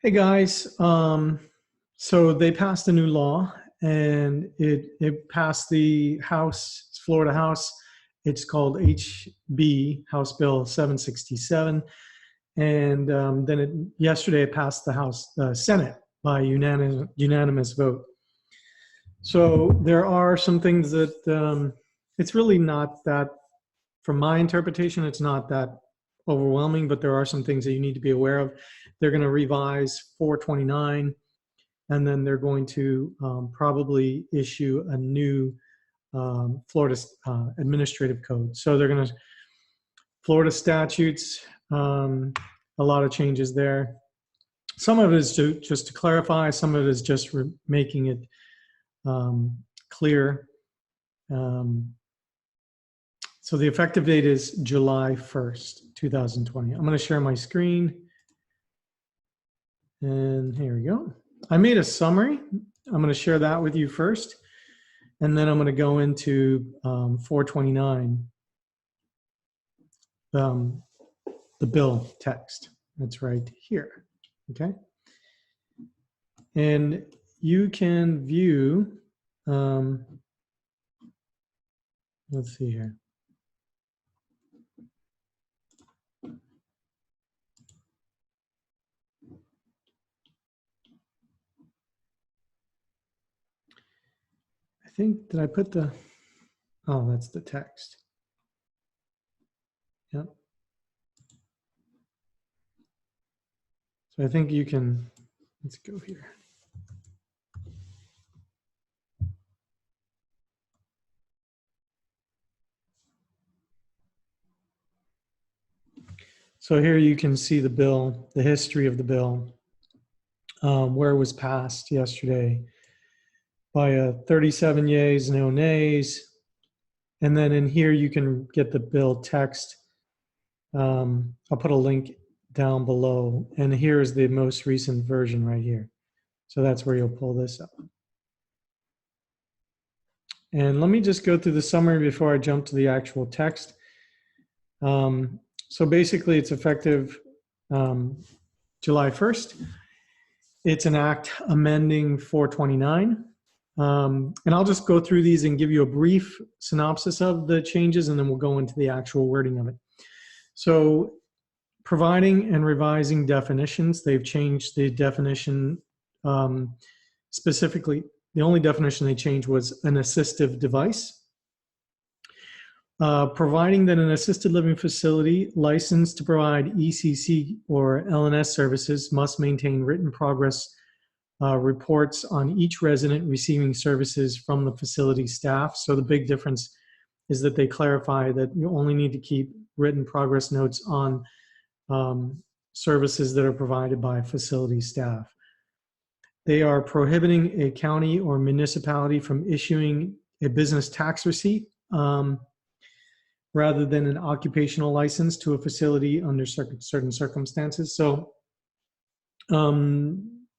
Hey guys, so they passed a new law and it passed the House, Florida House. It's called HB, House Bill 767. And then yesterday it passed the Senate by unanimous vote. So there are some things that it's really not that, from my interpretation, it's not that overwhelming, but there are some things that you need to be aware of. They're going to revise 429, and then they're going to probably issue a new Florida administrative code. So they're going to, Florida statutes, a lot of changes there. Some of it is just to clarify, some of it is just making it clear. So the effective date is July 1st, 2020. I'm going to share my screen. And here we go. I made a summary. I'm going to share that with you first. And then I'm going to go into 429, the bill text. That's right here. Okay. And you can view, let's see here. I think, did I put the, oh, that's the text. Yep. So I think you can, let's go here. So here you can see the bill, the history of the bill, where it was passed yesterday by 37 yeas, no nays. And then in here you can get the bill text. I'll put a link down below. And here is the most recent version right here. So that's where you'll pull this up. And let me just go through the summary before I jump to the actual text. So basically it's effective July 1st. It's an act amending 429. And I'll just go through these and give you a brief synopsis of the changes, and then we'll go into the actual wording of it. So providing and revising definitions, they've changed the definition specifically. The only definition they changed was an assistive device. Providing that an assisted living facility licensed to provide ECC or LNS services must maintain written progress reports on each resident receiving services from the facility staff. So the big difference is that they clarify that you only need to keep written progress notes on services that are provided by facility staff. They are prohibiting a county or municipality from issuing a business tax receipt rather than an occupational license to a facility under certain circumstances. So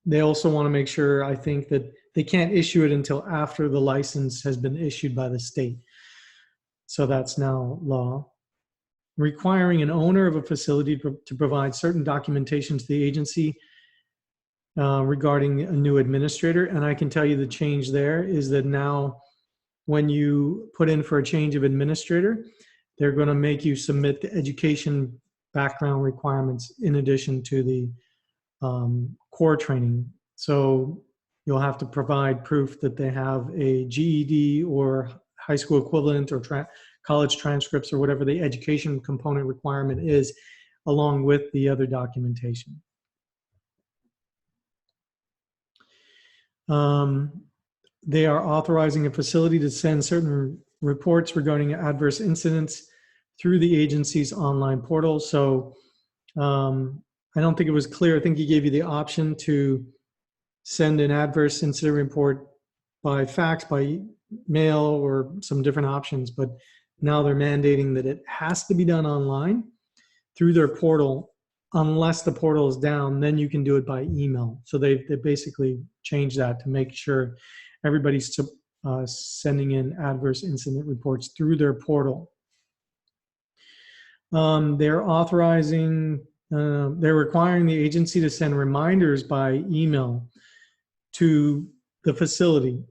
they also want to make sure, I think, that they can't issue it until after the license has been issued by the state. So that's now law. Requiring an owner of a facility to provide certain documentation to the agency regarding a new administrator. And I can tell you the change there is that now when you put in for a change of administrator, they're going to make you submit the education background requirements in addition to the core training. So you'll have to provide proof that they have a GED or high school equivalent or college transcripts or whatever the education component requirement is, along with the other documentation. They are authorizing a facility to send certain reports regarding adverse incidents through the agency's online portal. So I don't think it was clear. I think he gave you the option to send an adverse incident report by fax, by mail, or some different options. But now they're mandating that it has to be done online through their portal. Unless the portal is down, then you can do it by email. So they basically changed that to make sure everybody's sending in adverse incident reports through their portal. They're authorizing they're requiring the agency to send reminders by email to the facility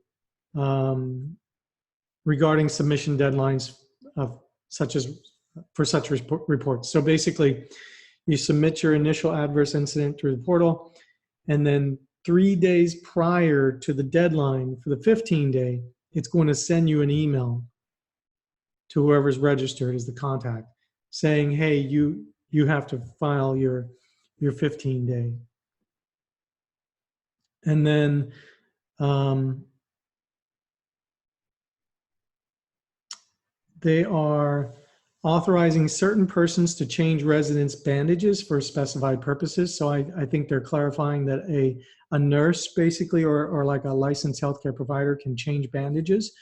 regarding submission deadlines for such reports. So basically, you submit your initial adverse incident through the portal, and then 3 days prior to the deadline for the 15-day, it's going to send you an email to whoever's registered as the contact saying, hey, you have to file your 15-day. And then they are authorizing certain persons to change residents' bandages for specified purposes. So I think they're clarifying that a nurse basically, or like a licensed healthcare provider, can change bandages.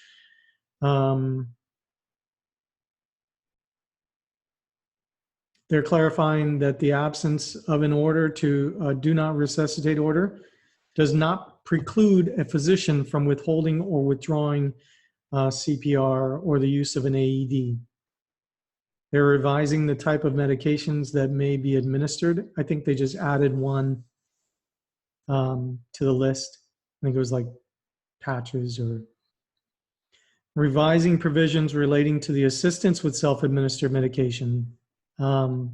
They're clarifying that the absence of an order to do not resuscitate order does not preclude a physician from withholding or withdrawing CPR or the use of an AED. They're revising the type of medications that may be administered. I think they just added one to the list. I think it was like patches, or revising provisions relating to the assistance with self-administered medication. We'll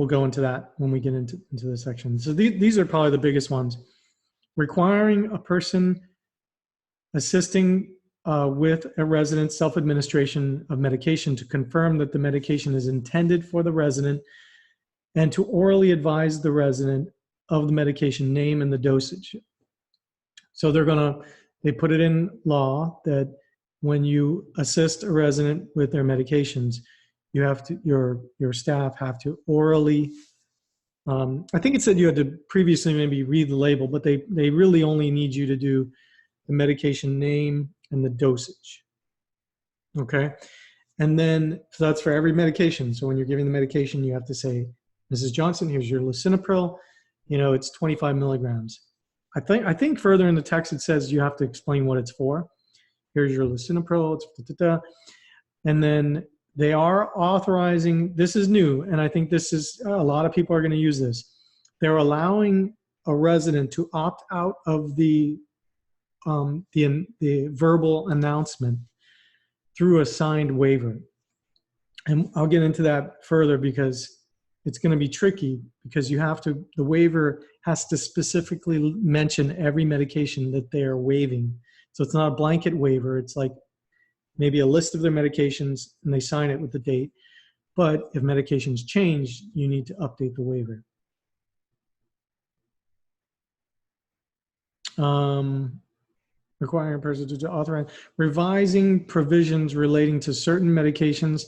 go into that when we get into this section. So these are probably the biggest ones. Requiring a person assisting with a resident's self-administration of medication to confirm that the medication is intended for the resident, and to orally advise the resident of the medication name and the dosage. So they put it in law that when you assist a resident with their medications, you have to, your staff have to orally, I think it said you had to previously maybe read the label, but they really only need you to do the medication name and the dosage. Okay. And then, so that's for every medication. So when you're giving the medication, you have to say, Mrs. Johnson, here's your lisinopril, it's 25 milligrams. I think further in the text, it says you have to explain what it's for. Here's your lisinopril, it's and then they are authorizing, this is new, and I think this is, a lot of people are going to use this. They're allowing a resident to opt out of the verbal announcement through a signed waiver. And I'll get into that further because it's going to be tricky, because the waiver has to specifically mention every medication that they are waiving. So it's not a blanket waiver. It's like maybe a list of their medications and they sign it with the date. But if medications change, you need to update the waiver. Requiring a person to authorize, revising provisions relating to certain medications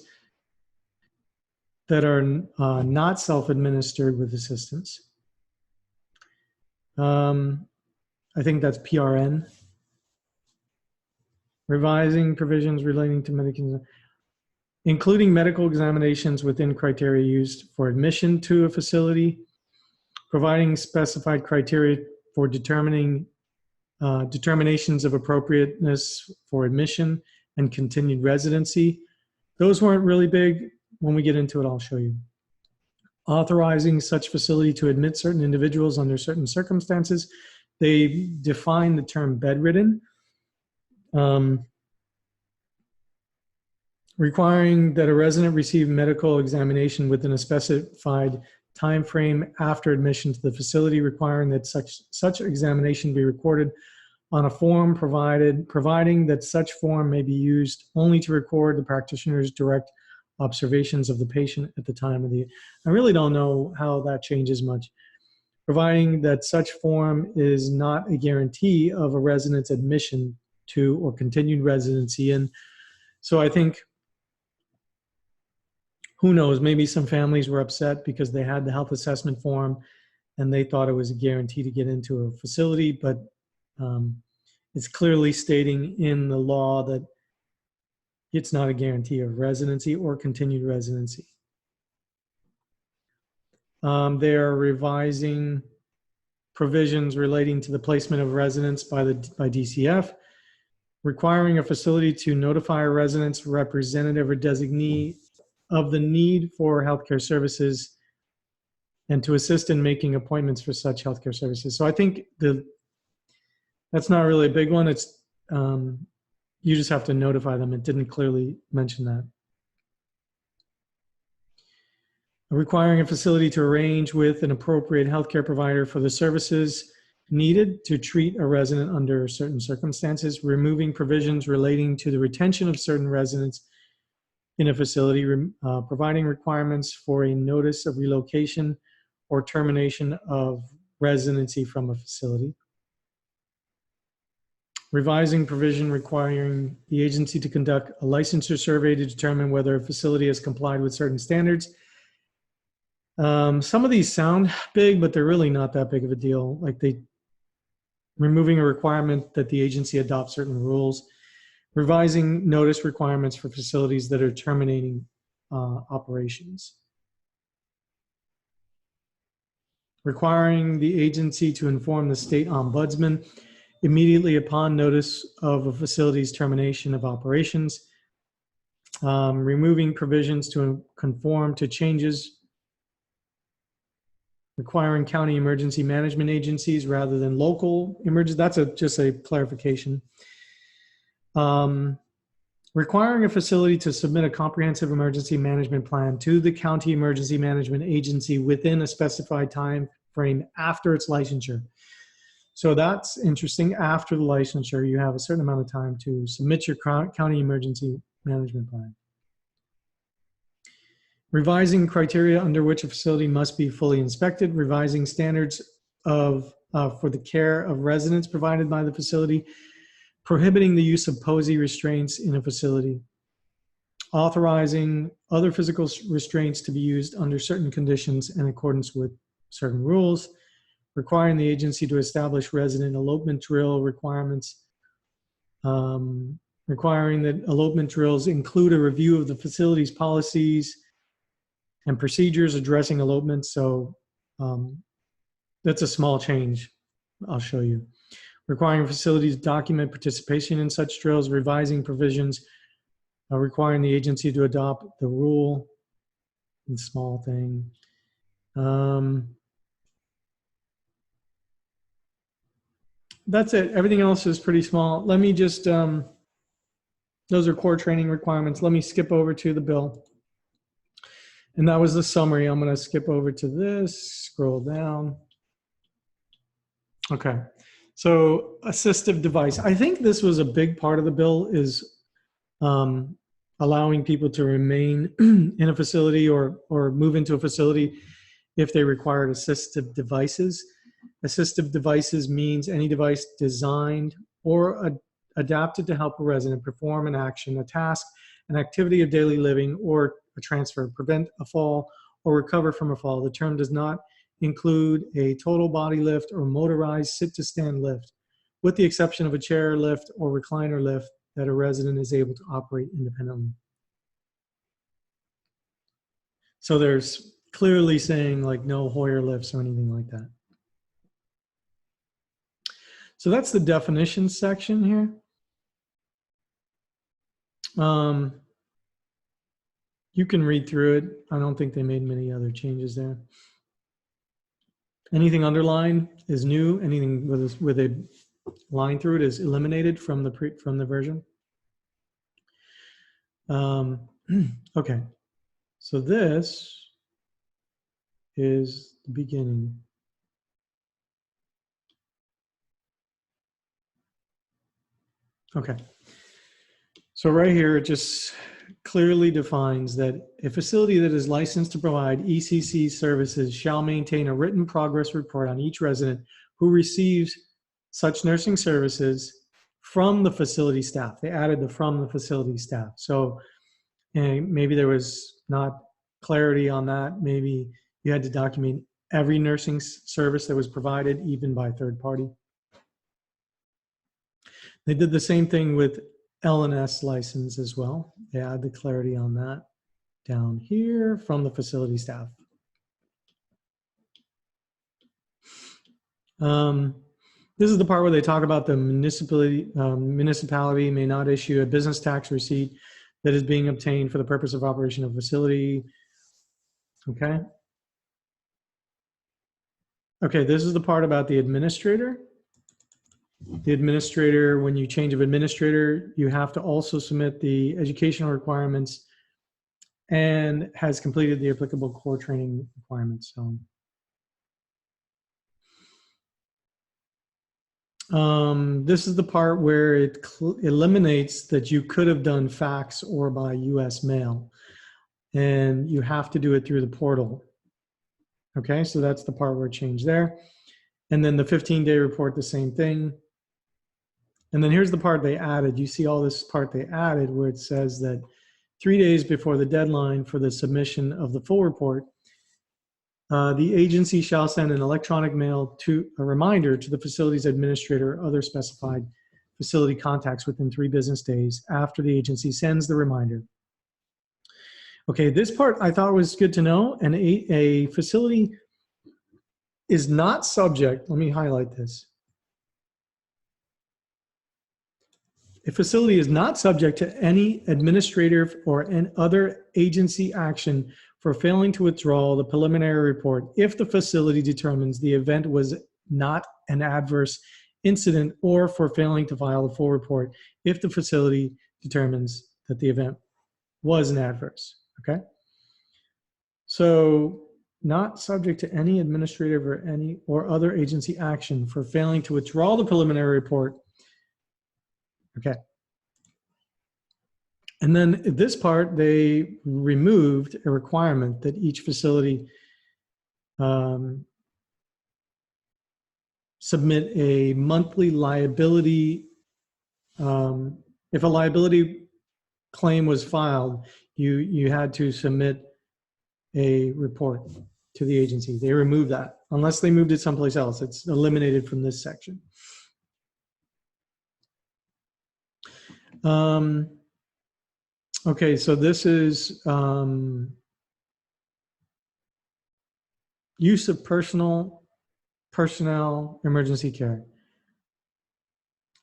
that are not self-administered with assistance. I think that's PRN. Revising provisions relating to medications, including medical examinations within criteria used for admission to a facility, providing specified criteria for determinations of appropriateness for admission and continued residency. Those weren't really big. When we get into it, I'll show you. Authorizing such facility to admit certain individuals under certain circumstances. They define the term bedridden. Requiring that a resident receive medical examination within a specified time frame after admission to the facility, requiring that such examination be recorded on a form providing that such form may be used only to record the practitioner's direct observations of the patient at the time of the, I really don't know how that changes much. Providing that such form is not a guarantee of a resident's admission to or continued residency in. So I think, who knows, maybe some families were upset because they had the health assessment form and they thought it was a guarantee to get into a facility, but it's clearly stating in the law that it's not a guarantee of residency or continued residency. They're revising provisions relating to the placement of residents by DCF, requiring a facility to notify a resident's representative or designee of the need for healthcare services and to assist in making appointments for such healthcare services. So I think that's not really a big one. It's you just have to notify them. It didn't clearly mention that. Requiring a facility to arrange with an appropriate healthcare provider for the services needed to treat a resident under certain circumstances, removing provisions relating to the retention of certain residents in a facility, providing requirements for a notice of relocation or termination of residency from a facility, revising provision requiring the agency to conduct a licensure survey to determine whether a facility has complied with certain standards. Some of these sound big, but they're really not that big of a deal. Like removing a requirement that the agency adopt certain rules, revising notice requirements for facilities that are terminating operations, requiring the agency to inform the state ombudsman immediately upon notice of a facility's termination of operations, removing provisions to conform to changes, requiring county emergency management agencies rather than local emergency. That's just a clarification. Requiring a facility to submit a comprehensive emergency management plan to the county emergency management agency within a specified time frame after its licensure. So that's interesting. After the licensure, you have a certain amount of time to submit your county emergency management plan. Revising criteria under which a facility must be fully inspected, revising standards for the care of residents provided by the facility, prohibiting the use of posy restraints in a facility, authorizing other physical restraints to be used under certain conditions in accordance with certain rules, requiring the agency to establish resident elopement drill requirements, requiring that elopement drills include a review of the facility's policies and procedures addressing elopement. So that's a small change. I'll show you. Requiring facilities document participation in such drills, revising provisions, requiring the agency to adopt the rule, and small thing. That's it. Everything else is pretty small. Let me just, those are core training requirements. Let me skip over to the bill. And that was the summary. I'm going to skip over to this, scroll down. Okay. So assistive device. I think this was a big part of the bill, is allowing people to remain in a facility or move into a facility if they required assistive devices. Assistive devices means any device designed or adapted to help a resident perform an action, a task, an activity of daily living, or a transfer, prevent a fall, or recover from a fall. The term does not include a total body lift or motorized sit-to-stand lift, with the exception of a chair lift or recliner lift that a resident is able to operate independently. So there's clearly saying like no Hoyer lifts or anything like that. So that's the definition section here. You can read through it. I don't think they made many other changes there. Anything underlined is new. Anything with a line through it is eliminated from the version. Okay, so this is the beginning. Okay, so right here it just clearly defines that a facility that is licensed to provide ECC services shall maintain a written progress report on each resident who receives such nursing services from the facility staff. They added the from the facility staff. So maybe there was not clarity on that. Maybe you had to document every nursing service that was provided, even by third party. They did the same thing with L&S license as well. They add the clarity on that down here from the facility staff. This is the part where they talk about the municipality may not issue a business tax receipt that is being obtained for the purpose of operation of facility. Okay. Okay, this is the part about the administrator. The administrator, when you change of administrator, you have to also submit the educational requirements and has completed the applicable core training requirements. So, this is the part where it eliminates that you could have done fax or by US mail, and you have to do it through the portal. Okay, so that's the part where it changed there. And then the 15-day report, the same thing. And then here's the part they added. You see all this part they added where it says that 3 days before the deadline for the submission of the full report, the agency shall send an electronic mail to a reminder to the facility's administrator or other specified facility contacts within 3 business days after the agency sends the reminder. Okay, this part I thought was good to know. And a facility is not subject, let me highlight this. A facility is not subject to any administrative or any other agency action for failing to withdraw the preliminary report if the facility determines the event was not an adverse incident, or for failing to file a full report if the facility determines that the event was an adverse. Okay? So, not subject to any administrative or other agency action for failing to withdraw the preliminary report. Okay. And then this part, they removed a requirement that each facility submit a monthly liability. If a liability claim was filed, you had to submit a report to the agency. They removed that, unless they moved it someplace else. It's eliminated from this section. Okay, so this is use of personnel emergency care.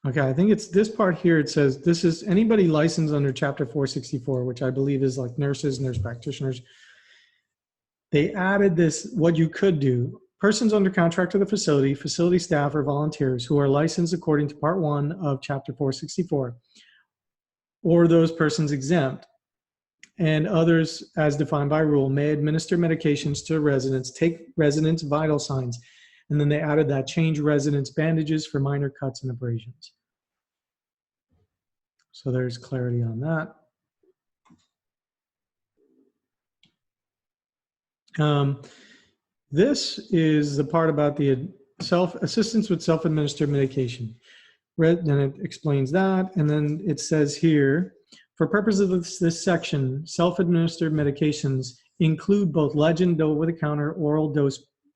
Okay, I think it's this part here. It says this is anybody licensed under Chapter 464, which I believe is like nurses, nurse practitioners. They added this, what you could do. Persons under contract to the facility, facility staff, or volunteers who are licensed according to Part 1 of Chapter 464, or those persons exempt, and others as defined by rule, may administer medications to residents, take residents' vital signs, and then they added that change residents' bandages for minor cuts and abrasions. So there's clarity on that. This is the part about the assistance with self-administered medication. And it explains that, and then it says here, for purposes of this section, self-administered medications include both legend over-the-counter oral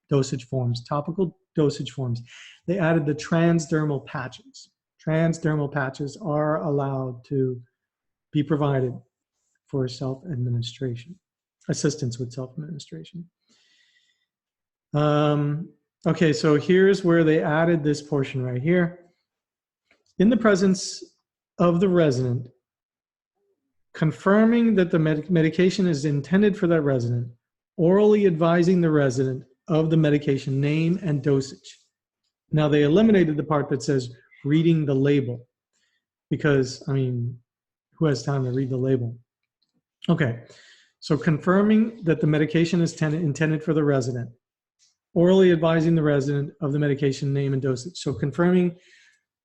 dosage forms, topical dosage forms. They added the transdermal patches. Transdermal patches are allowed to be provided for self-administration, assistance with self-administration. Okay, so here's where they added this portion right here. In the presence of the resident, confirming that the medication is intended for that resident, orally advising the resident of the medication name and dosage. Now they eliminated the part that says reading the label, because, I mean, who has time to read the label? Okay, so confirming that the medication is intended for the resident, orally advising the resident of the medication name and dosage. So confirming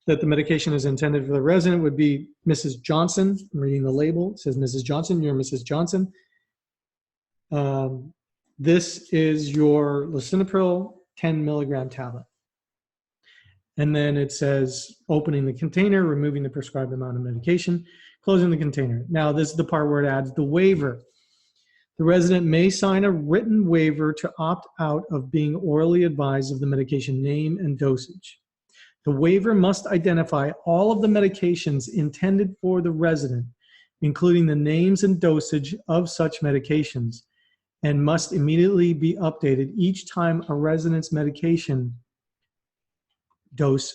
that the medication is intended for the resident would be Mrs. Johnson. I'm reading the label. It says, Mrs. Johnson, you're Mrs. Johnson. This is your lisinopril 10 milligram tablet. And then it says opening the container, removing the prescribed amount of medication, closing the container. Now this is the part where it adds the waiver. The resident may sign a written waiver to opt out of being orally advised of the medication name and dosage. The waiver must identify all of the medications intended for the resident, including the names and dosage of such medications, and must immediately be updated each time a resident's medication dosage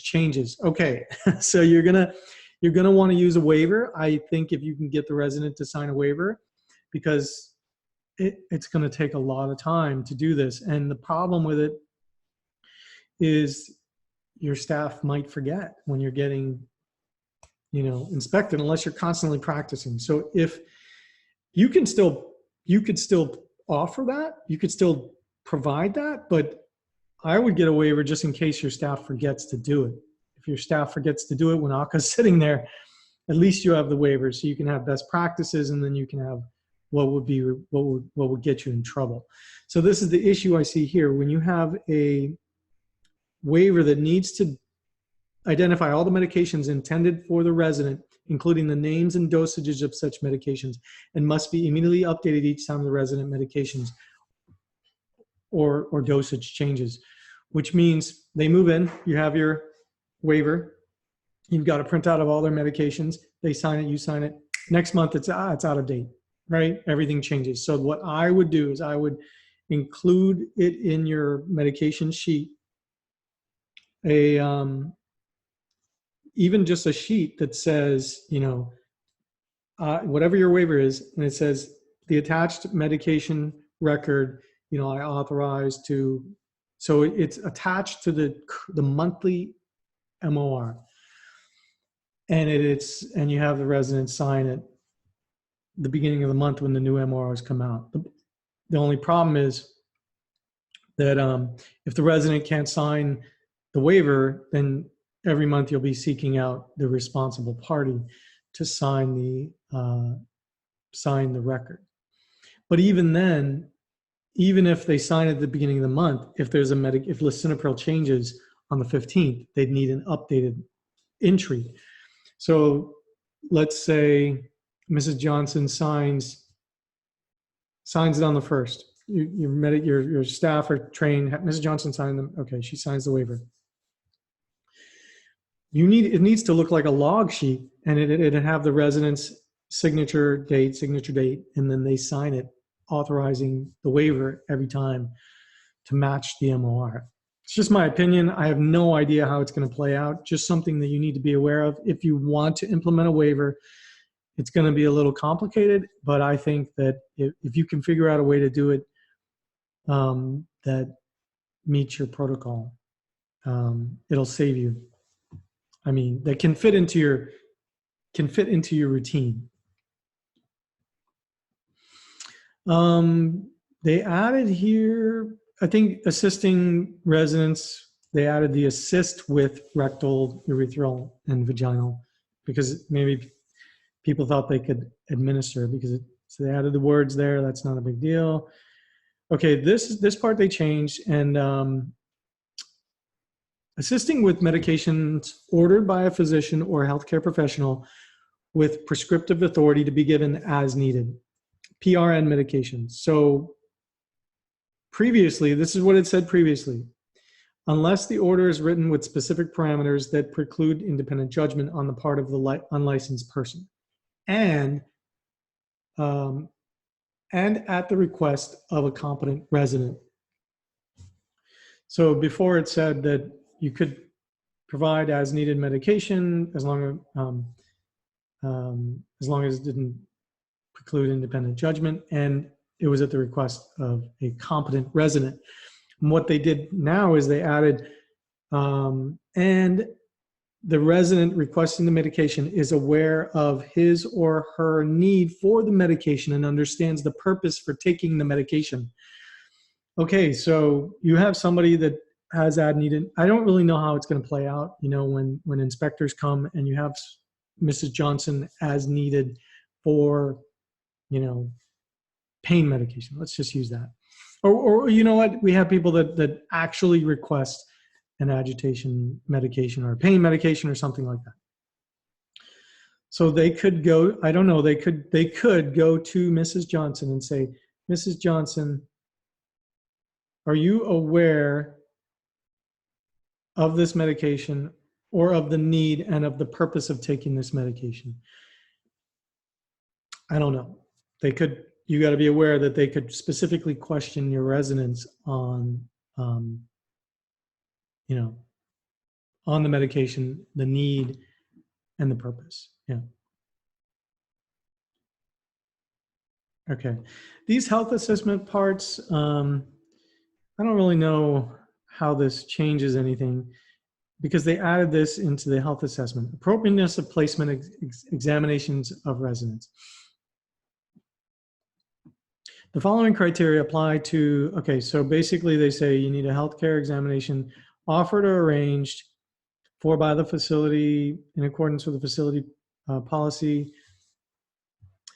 changes. Okay, so you're gonna want to use a waiver. I think if you can get the resident to sign a waiver, because it's going to take a lot of time to do this. And the problem with it is your staff might forget when you're getting, inspected, unless you're constantly practicing. So if you could still offer that, you could still provide that, but I would get a waiver just in case your staff forgets to do it. If your staff forgets to do it when ACA's sitting there, at least you have the waiver, so you can have best practices, and then you can have what would get you in trouble. So this is the issue I see here. When you have a waiver that needs to identify all the medications intended for the resident, including the names and dosages of such medications, and must be immediately updated each time the resident medications or dosage changes, which means they move in, you have your waiver, you've got a printout of all their medications, they sign it, you sign it. Next month it's out of date, right? Everything changes. So what I would do is I would include it in your medication sheet, even just a sheet that says, whatever your waiver is, and it says the attached medication record, I authorize to, so it's attached to the monthly MOR, and and you have the resident sign it the beginning of the month when the new MORs come out. The only problem is that if the resident can't sign the waiver, then every month you'll be seeking out the responsible party to sign the record. But even then, even if they sign at the beginning of the month, if there's if lisinopril changes on the 15th, they'd need an updated entry. So let's say Mrs. Johnson signs it on the 1st. Your staff are trained. Mrs. Johnson signed them. Okay, she signs the waiver. It needs to look like a log sheet, and it have the resident's signature date, and then they sign it, authorizing the waiver every time to match the MOR. It's just my opinion. I have no idea how it's going to play out. Just something that you need to be aware of. If you want to implement a waiver, it's going to be a little complicated, but I think that if you can figure out a way to do it that meets your protocol, it'll save you. I mean, that can fit into your routine. They added here, I think, assisting residents, they added the assist with rectal, urethral, and vaginal, because maybe people thought they could administer, so they added the words there. That's not a big deal. Okay, this part they changed, and assisting with medications ordered by a physician or healthcare professional with prescriptive authority to be given as needed. PRN medications. So previously, this is what it said previously. Unless the order is written with specific parameters that preclude independent judgment on the part of the unlicensed person, and at the request of a competent resident. So before it said that you could provide as needed medication as long as it didn't preclude independent judgment, and it was at the request of a competent resident. And what they did now is they added, and the resident requesting the medication is aware of his or her need for the medication and understands the purpose for taking the medication. Okay, so you have somebody that has ad needed. I don't really know how it's going to play out, when inspectors come and you have Mrs. Johnson as needed for, pain medication. Let's just use that. Or you know what? We have people that actually request an agitation medication or a pain medication or something like that. So they could go, I don't know, they could go to Mrs. Johnson and say, Mrs. Johnson, are you aware of this medication or of the need and of the purpose of taking this medication? I don't know. You got to be aware that they could specifically question your residents on, on the medication, the need, and the purpose. Yeah. Okay. These health assessment parts, I don't really know how this changes anything because they added this into the health assessment. Appropriateness of placement examinations of residents. The following criteria apply to, okay, so basically they say you need a healthcare examination offered or arranged for by the facility in accordance with the facility policy.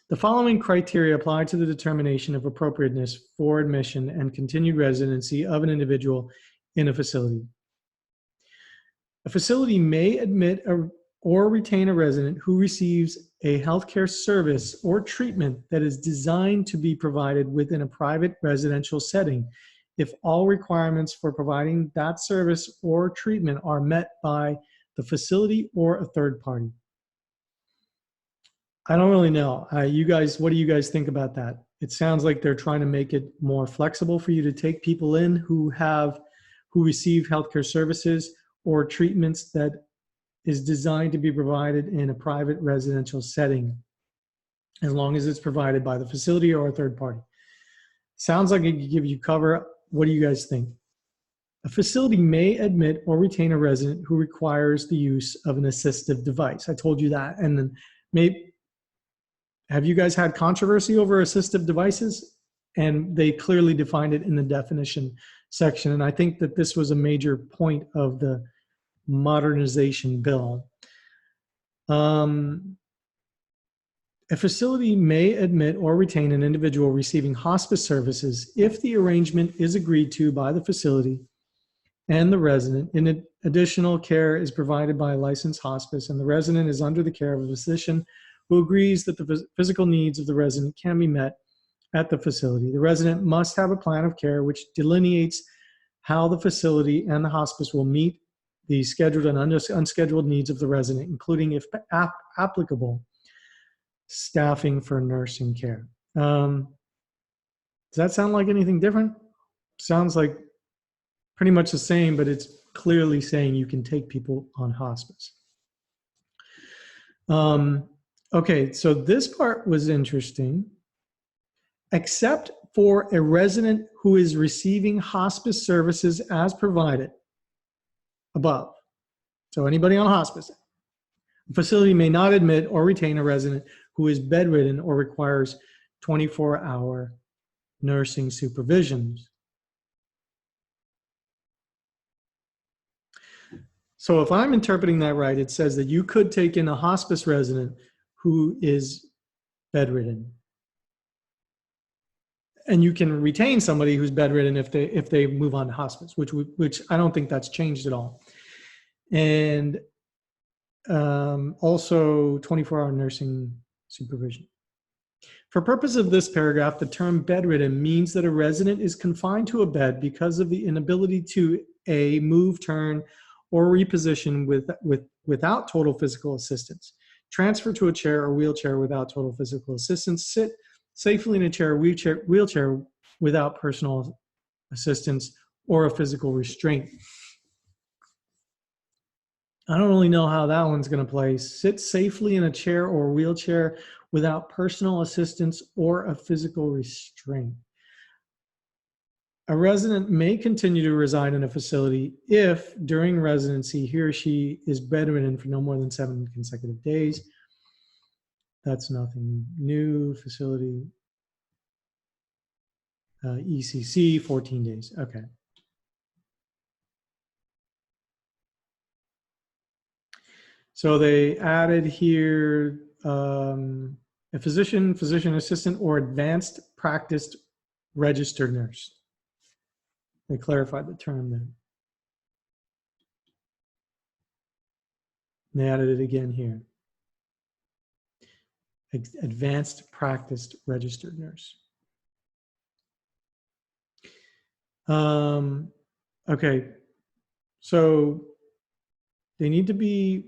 The following criteria apply to the determination of appropriateness for admission and continued residency of an individual in a facility. A facility may admit or retain a resident who receives a healthcare service or treatment that is designed to be provided within a private residential setting if all requirements for providing that service or treatment are met by the facility or a third party. I don't really know. You guys, what do you guys think about that? It sounds like they're trying to make it more flexible for you to take people in who receive healthcare services or treatments that is designed to be provided in a private residential setting, as long as it's provided by the facility or a third party. Sounds like it could give you cover. What do you guys think? A facility may admit or retain a resident who requires the use of an assistive device. I told you that. And then have you guys had controversy over assistive devices? And they clearly defined it in the definition section. And I think that this was a major point of the modernization bill. A facility may admit or retain an individual receiving hospice services if the arrangement is agreed to by the facility and the resident. In additional care is provided by a licensed hospice, and the resident is under the care of a physician who agrees that the physical needs of the resident can be met at the facility. The resident must have a plan of care which delineates how the facility and the hospice will meet the scheduled and unscheduled needs of the resident, including, if applicable, staffing for nursing care. Does that sound like anything different? Sounds like pretty much the same, but it's clearly saying you can take people on hospice. Okay, so this part was interesting. Except for a resident who is receiving hospice services as provided above. So anybody on hospice. The facility may not admit or retain a resident who is bedridden or requires 24-hour nursing supervision. So if I'm interpreting that right, it says that you could take in a hospice resident who is bedridden. And you can retain somebody who's bedridden if they move on to hospice, which I don't think that's changed at all. And also 24-hour nursing supervision. For purpose of this paragraph, the term bedridden means that a resident is confined to a bed because of the inability to move, turn, or reposition without total physical assistance, transfer to a chair or wheelchair without total physical assistance, sit safely in a chair or wheelchair without personal assistance or a physical restraint. I don't really know how that one's going to play. Sit safely in a chair or wheelchair without personal assistance or a physical restraint. A resident may continue to reside in a facility if during residency he or she is bedridden for no more than 7 consecutive days. That's nothing new. Facility ECC 14 days. Okay. So they added here a physician, physician assistant, or advanced practiced registered nurse. They clarified the term there. And they added it again here. Advanced practiced registered nurse. Okay, so they need to be,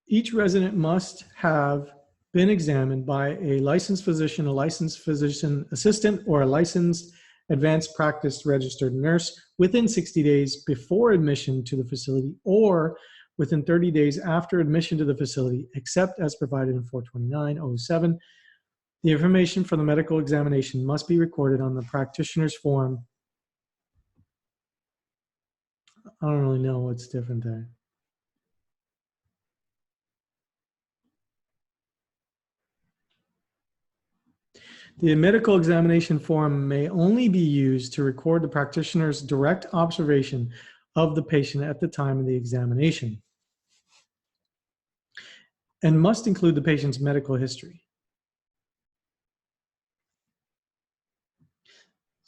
each resident must have been examined by a licensed physician, a licensed physician assistant, or a licensed advanced practice registered nurse within 60 days before admission to the facility or within 30 days after admission to the facility, except as provided in 429.07. The information for the medical examination must be recorded on the practitioner's form. I don't really know what's different there. The medical examination form may only be used to record the practitioner's direct observation of the patient at the time of the examination and must include the patient's medical history.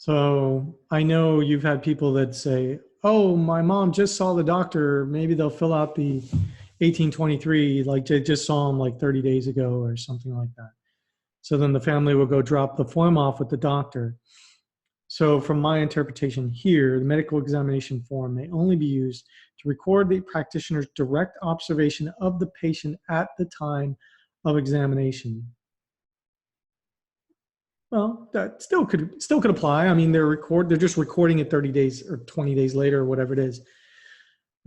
So I know you've had people that say, oh, my mom just saw the doctor. Maybe they'll fill out the 1823, like they just saw him like 30 days ago or something like that. So then the family will go drop the form off with the doctor. So from my interpretation here, the medical examination form may only be used to record the practitioner's direct observation of the patient at the time of examination. Well, that still could apply. I mean, they're just recording it 30 days or 20 days later or whatever it is.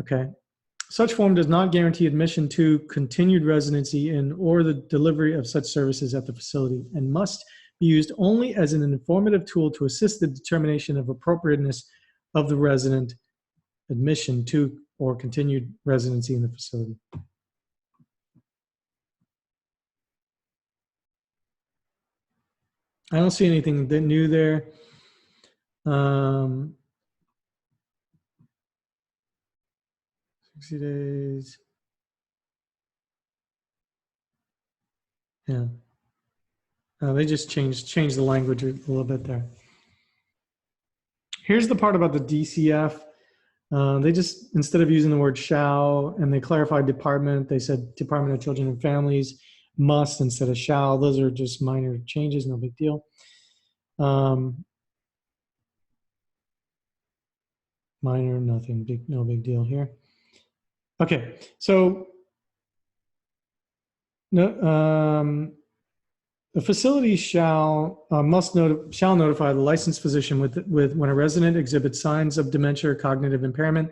Okay. Such form does not guarantee admission to continued residency in or the delivery of such services at the facility and must be used only as an informative tool to assist the determination of appropriateness of the resident admission to or continued residency in the facility. I don't see anything new there. 60 days. Yeah. They just changed the language a little bit there. Here's the part about the DCF. They just, instead of using the word shall, and they clarified department, they said Department of Children and Families, must instead of shall. Those are just minor changes, no big deal. Minor, nothing big, no big deal here. Okay, so no, the facility shall notify the licensed physician with when a resident exhibits signs of dementia or cognitive impairment.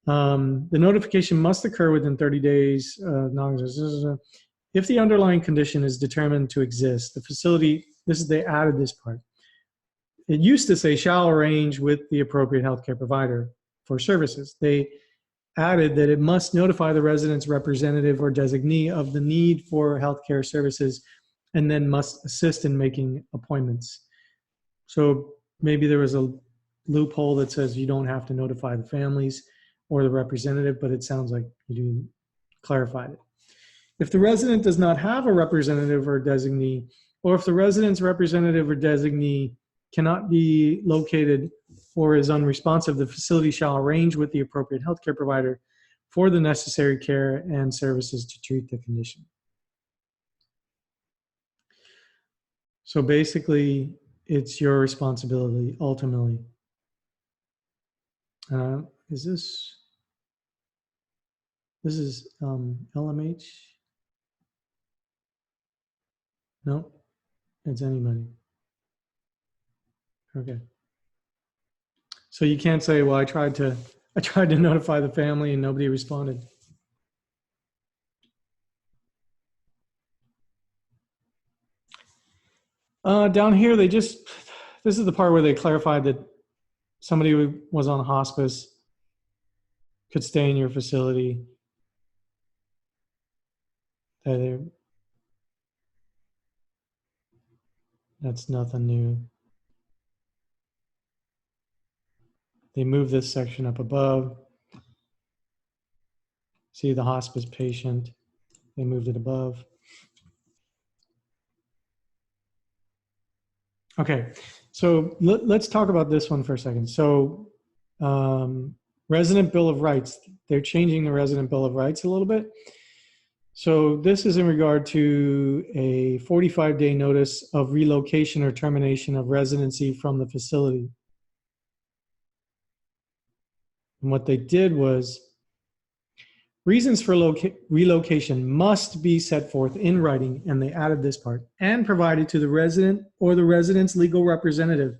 The notification must occur within 30 days. If the underlying condition is determined to exist, the facility, they added this part. It used to say shall arrange with the appropriate healthcare provider for services. They added that it must notify the resident's representative or designee of the need for healthcare services and then must assist in making appointments. So maybe there was a loophole that says you don't have to notify the families or the representative, but it sounds like you clarified it. If the resident does not have a representative or designee, or if the resident's representative or designee cannot be located or is unresponsive, the facility shall arrange with the appropriate healthcare provider for the necessary care and services to treat the condition. So basically, it's your responsibility, ultimately. This is LMH? No, it's anybody. Okay. So you can't say, well, I tried to notify the family and nobody responded. Down here, this is the part where they clarified that somebody who was on hospice could stay in your facility. That's nothing new. They moved this section up above. See the hospice patient, they moved it above. Okay, so let's talk about this one for a second. So resident bill of rights, they're changing the resident bill of rights a little bit. So this is in regard to a 45-day notice of relocation or termination of residency from the facility. And what they did was, reasons for relocation must be set forth in writing, and they added this part, and provided to the resident or the resident's legal representative.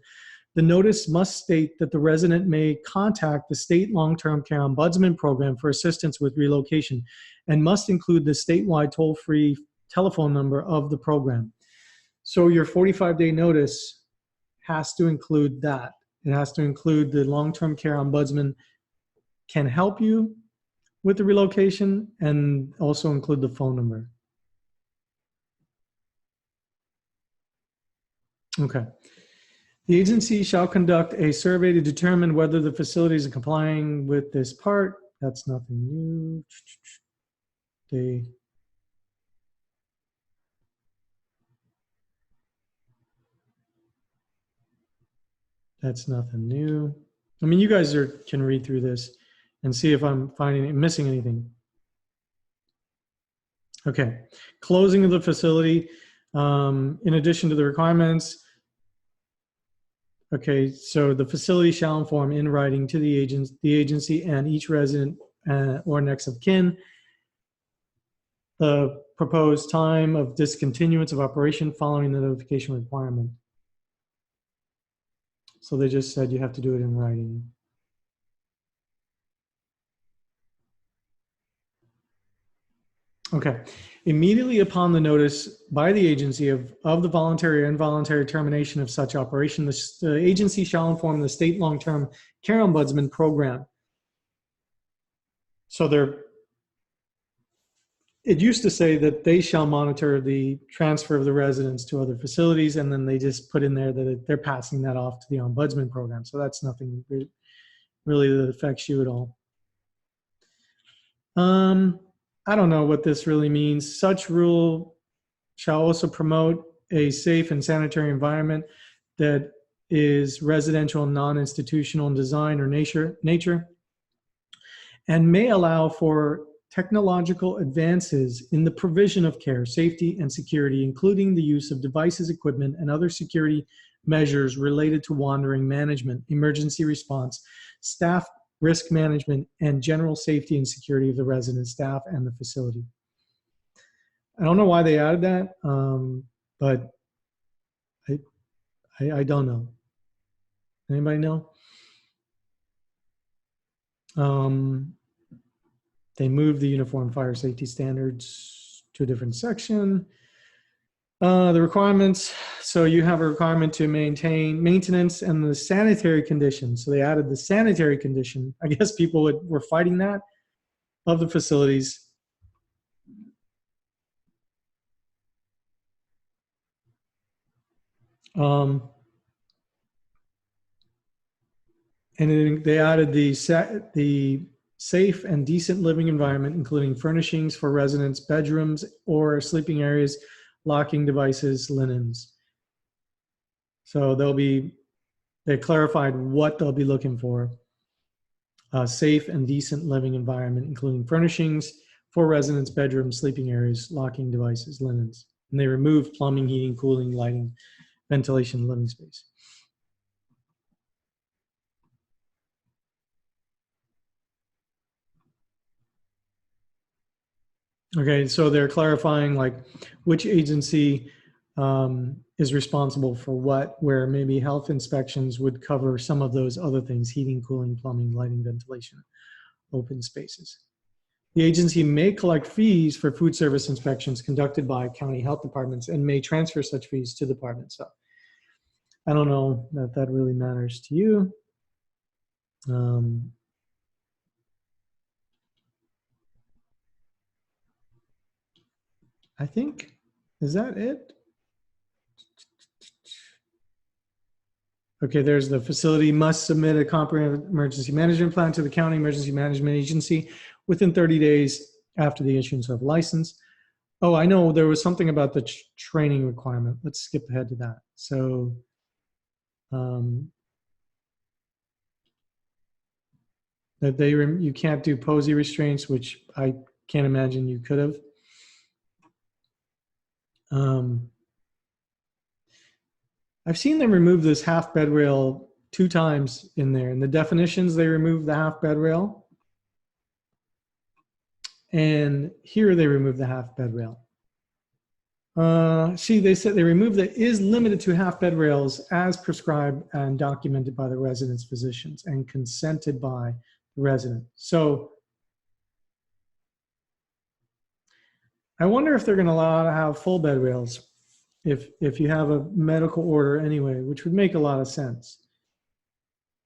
The notice must state that the resident may contact the state long-term care ombudsman program for assistance with relocation and must include the statewide toll-free telephone number of the program. So your 45-day notice has to include that. It has to include the long-term care ombudsman can help you with the relocation, and also include the phone number. Okay. The agency shall conduct a survey to determine whether the facility is complying with this part. That's nothing new. That's nothing new. I mean, you guys can read through this and see if I'm missing anything. Okay. Closing of the facility. In addition to the requirements, okay, so the facility shall inform in writing to the agency and each resident or next of kin the proposed time of discontinuance of operation following the notification requirement. So they just said you have to do it in writing. Okay. Immediately upon the notice by the agency of the voluntary or involuntary termination of such operation, the agency shall inform the state long-term care ombudsman program. So it used to say that they shall monitor the transfer of the residents to other facilities, and then they just put in there that they're passing that off to the ombudsman program. So that's nothing really that affects you at all. I don't know what this really means. Such rule shall also promote a safe and sanitary environment that is residential, non-institutional in design or nature, and may allow for technological advances in the provision of care, safety, and security, including the use of devices, equipment, and other security measures related to wandering management, emergency response, staff risk management, and general safety and security of the resident staff and the facility. I don't know why they added that, but I don't know. Anybody know? They moved the uniform fire safety standards to a different section. The requirements, so you have a requirement to maintain maintenance and the sanitary conditions. So they added the sanitary condition. I guess people were fighting that of the facilities. And they added the safe and decent living environment, including furnishings for residents, bedrooms or sleeping areas, locking devices, linens. So they clarified what they'll be looking for. A safe and decent living environment, including furnishings for residents, bedrooms, sleeping areas, locking devices, linens. And they removed plumbing, heating, cooling, lighting, ventilation, living space. Okay, so they're clarifying like which agency is responsible for what, where maybe health inspections would cover some of those other things: heating, cooling, plumbing, lighting, ventilation, open spaces. The agency may collect fees for food service inspections conducted by county health departments and may transfer such fees to the department. So I don't know that that really matters to you. I think, is that it? Okay, there's the facility must submit a comprehensive emergency management plan to the county emergency management agency within 30 days after the issuance of a license. Oh, I know there was something about the training requirement. Let's skip ahead to that. So, that you can't do posy restraints, which I can't imagine you could have. I've seen them remove this half bed rail 2 times in there. In the definitions, they remove the half bed rail. And here they remove the half bed rail. See, they said they removed the is limited to half bed rails as prescribed and documented by the resident's physicians and consented by the resident. So I wonder if they're going to allow to have full bed rails if you have a medical order anyway, which would make a lot of sense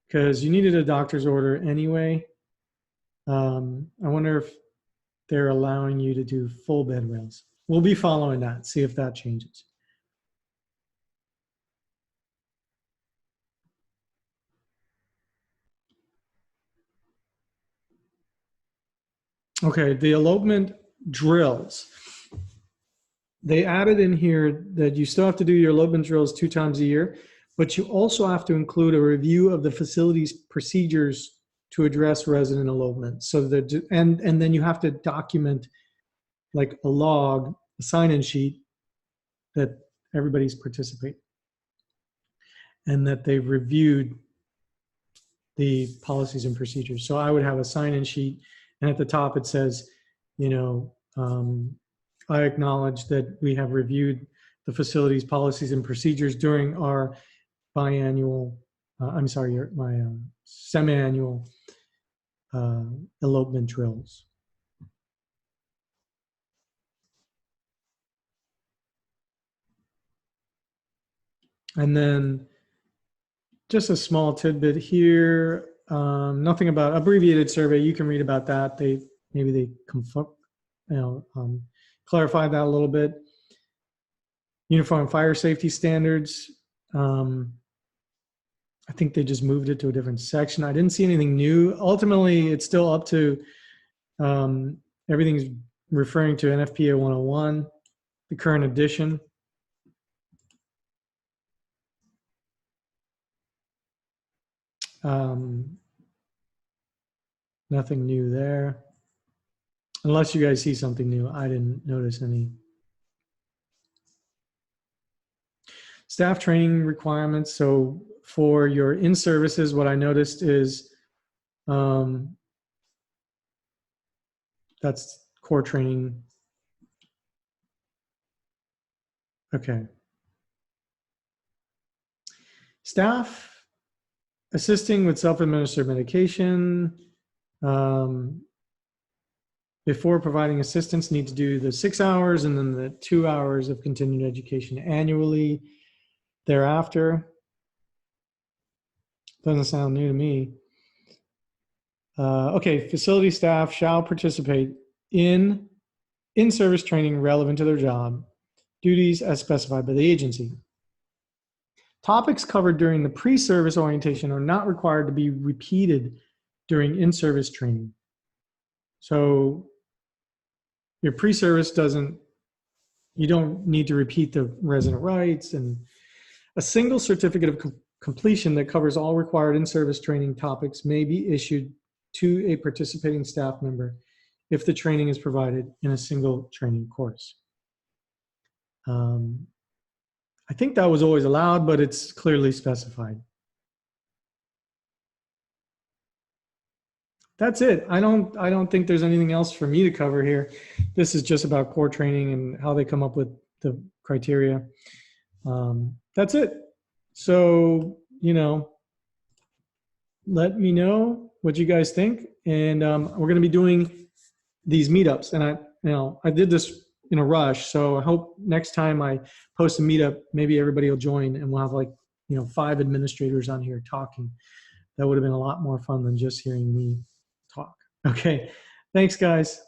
because you needed a doctor's order anyway. I wonder if they're allowing you to do full bed rails. We'll be following that, see if that changes. Okay, the elopement drills. They added in here that you still have to do your elopement drills 2 times a year, but you also have to include a review of the facility's procedures to address resident elopement. So that, and then you have to document like a log, a sign-in sheet that everybody's participating and that they've reviewed the policies and procedures. So I would have a sign-in sheet, and at the top it says, you know, I acknowledge that we have reviewed the facility's policies and procedures during our biannual, my semi-annual elopement drills. And then just a small tidbit here, nothing about abbreviated survey. You can read about that. Maybe they clarify that a little bit. Uniform fire safety standards. I think they just moved it to a different section. I didn't see anything new. Ultimately, it's still up to everything's referring to NFPA 101, the current edition. Nothing new there. Unless you guys see something new. I didn't notice any. Staff training requirements. So for your in-services, what I noticed is that's core training. Okay. Staff assisting with self-administered medication. Before providing assistance, need to do the 6 hours and then the 2 hours of continuing education annually thereafter. Doesn't sound new to me. Okay, facility staff shall participate in in-service training relevant to their job duties as specified by the agency. Topics covered during the pre-service orientation are not required to be repeated during in-service training. So your pre-service you don't need to repeat the resident rights, and a single certificate of completion that covers all required in-service training topics may be issued to a participating staff member if the training is provided in a single training course. I think that was always allowed, but it's clearly specified. That's it. I don't think there's anything else for me to cover here. This is just about core training and how they come up with the criteria. That's it. So, you know, let me know what you guys think. And we're going to be doing these meetups. And I did this in a rush. So I hope next time I post a meetup, maybe everybody will join and we'll have 5 administrators on here talking. That would have been a lot more fun than just hearing me talk. Okay. Thanks, guys.